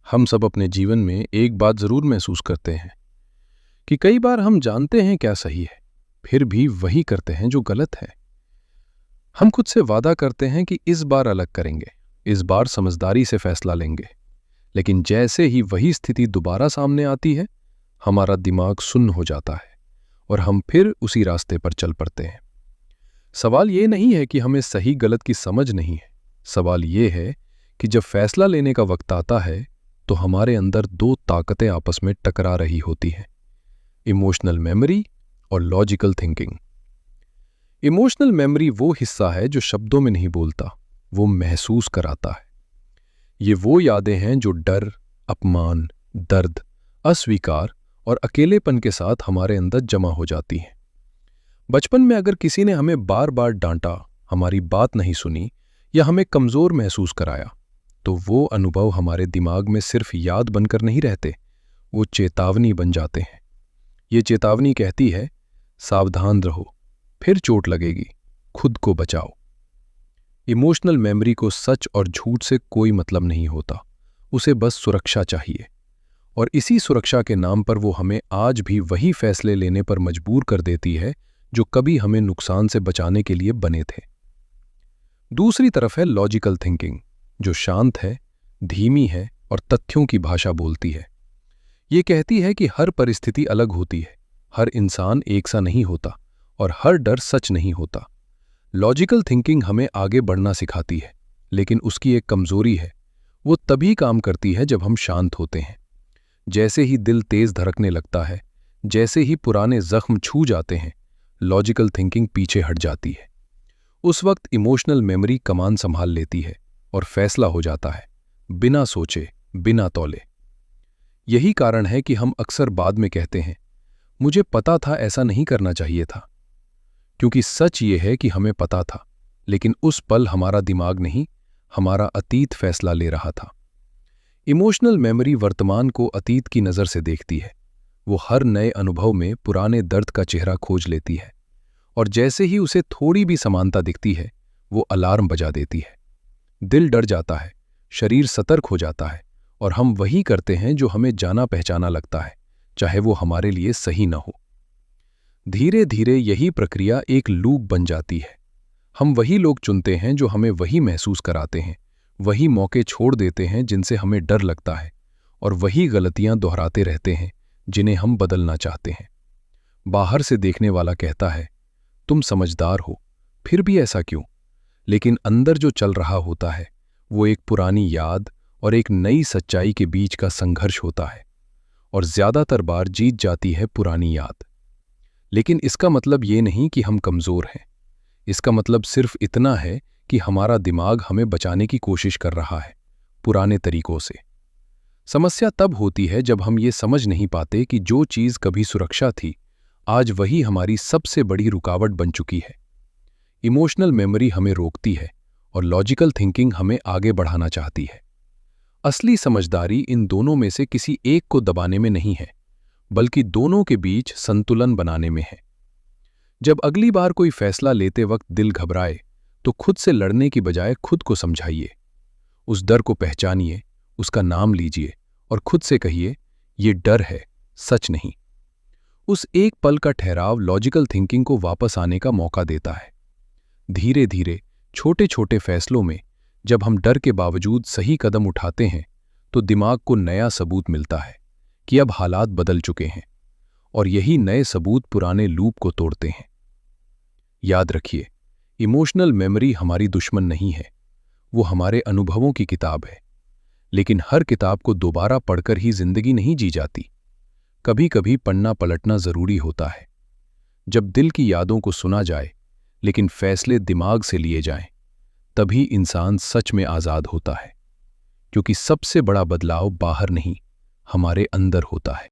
हम सब अपने जीवन में एक बात जरूर महसूस करते हैं कि कई बार हम जानते हैं क्या सही है, फिर भी वही करते हैं जो गलत है। हम खुद से वादा करते हैं कि इस बार अलग करेंगे, इस बार समझदारी से फैसला लेंगे, लेकिन जैसे ही वही स्थिति दोबारा सामने आती है, हमारा दिमाग सुन्न हो जाता है और हम फिर उसी रास्ते पर चल पड़ते हैं। सवाल ये नहीं है कि हमें सही गलत की समझ नहीं है, सवाल ये है कि जब फैसला लेने का वक्त आता है तो हमारे अंदर दो ताकतें आपस में टकरा रही होती हैं, इमोशनल मेमोरी और लॉजिकल थिंकिंग। इमोशनल मेमोरी वो हिस्सा है जो शब्दों में नहीं बोलता, वो महसूस कराता है। ये वो यादें हैं जो डर, अपमान, दर्द, अस्वीकार और अकेलेपन के साथ हमारे अंदर जमा हो जाती हैं। बचपन में अगर किसी ने हमें बार बार डांटा, हमारी बात नहीं सुनी या हमें कमजोर महसूस कराया, तो वो अनुभव हमारे दिमाग में सिर्फ याद बनकर नहीं रहते, वो चेतावनी बन जाते हैं। ये चेतावनी कहती है, सावधान रहो, फिर चोट लगेगी, खुद को बचाओ। इमोशनल मेमोरी को सच और झूठ से कोई मतलब नहीं होता, उसे बस सुरक्षा चाहिए। और इसी सुरक्षा के नाम पर वो हमें आज भी वही फैसले लेने पर मजबूर कर देती है जो कभी हमें नुकसान से बचाने के लिए बने थे। दूसरी तरफ है लॉजिकल थिंकिंग, जो शांत है, धीमी है और तथ्यों की भाषा बोलती है। ये कहती है कि हर परिस्थिति अलग होती है, हर इंसान एक सा नहीं होता और हर डर सच नहीं होता। लॉजिकल थिंकिंग हमें आगे बढ़ना सिखाती है, लेकिन उसकी एक कमजोरी है, वो तभी काम करती है जब हम शांत होते हैं। जैसे ही दिल तेज धड़कने लगता है, जैसे ही पुराने जख्म छू जाते हैं, लॉजिकल थिंकिंग पीछे हट जाती है। उस वक्त इमोशनल मेमोरी कमान संभाल लेती है और फैसला हो जाता है, बिना सोचे, बिना तौले। यही कारण है कि हम अक्सर बाद में कहते हैं, मुझे पता था ऐसा नहीं करना चाहिए था। क्योंकि सच ये है कि हमें पता था, लेकिन उस पल हमारा दिमाग नहीं, हमारा अतीत फैसला ले रहा था। इमोशनल मेमोरी वर्तमान को अतीत की नज़र से देखती है। वो हर नए अनुभव में पुराने दर्द का चेहरा खोज लेती है, और जैसे ही उसे थोड़ी भी समानता दिखती है, वो अलार्म बजा देती है। दिल डर जाता है, शरीर सतर्क हो जाता है, और हम वही करते हैं जो हमें जाना पहचाना लगता है, चाहे वो हमारे लिए सही न हो। धीरे धीरे यही प्रक्रिया एक लूप बन जाती है। हम वही लोग चुनते हैं जो हमें वही महसूस कराते हैं, वही मौके छोड़ देते हैं जिनसे हमें डर लगता है, और वही गलतियां दोहराते रहते हैं जिन्हें हम बदलना चाहते हैं। बाहर से देखने वाला कहता है, तुम समझदार हो, फिर भी ऐसा क्यों? लेकिन अंदर जो चल रहा होता है, वो एक पुरानी याद और एक नई सच्चाई के बीच का संघर्ष होता है, और ज्यादातर बार जीत जाती है पुरानी याद। लेकिन इसका मतलब ये नहीं कि हम कमजोर हैं। इसका मतलब सिर्फ इतना है कि हमारा दिमाग हमें बचाने की कोशिश कर रहा है, पुराने तरीकों से। समस्या तब होती है जब हम ये समझ नहीं पाते कि जो चीज़ कभी सुरक्षा थी, आज वही हमारी सबसे बड़ी रुकावट बन चुकी है। इमोशनल मेमोरी हमें रोकती है और लॉजिकल थिंकिंग हमें आगे बढ़ाना चाहती है। असली समझदारी इन दोनों में से किसी एक को दबाने में नहीं है, बल्कि दोनों के बीच संतुलन बनाने में है। जब अगली बार कोई फैसला लेते वक्त दिल घबराए, तो खुद से लड़ने की बजाय खुद को समझाइए। उस डर को पहचानिए, उसका नाम लीजिए और खुद से कहिए, ये डर है, सच नहीं। उस एक पल का ठहराव लॉजिकल थिंकिंग को वापस आने का मौका देता है। धीरे धीरे छोटे छोटे फैसलों में जब हम डर के बावजूद सही कदम उठाते हैं, तो दिमाग को नया सबूत मिलता है कि अब हालात बदल चुके हैं, और यही नए सबूत पुराने लूप को तोड़ते हैं। याद रखिए, इमोशनल मेमोरी हमारी दुश्मन नहीं है, वो हमारे अनुभवों की किताब है। लेकिन हर किताब को दोबारा पढ़कर ही जिंदगी नहीं जी जाती। कभी कभी पन्ना पलटना जरूरी होता है। जब दिल की यादों को सुना जाए, लेकिन फैसले दिमाग से लिए जाएं, तभी इंसान सच में आजाद होता है। क्योंकि सबसे बड़ा बदलाव बाहर नहीं, हमारे अंदर होता है।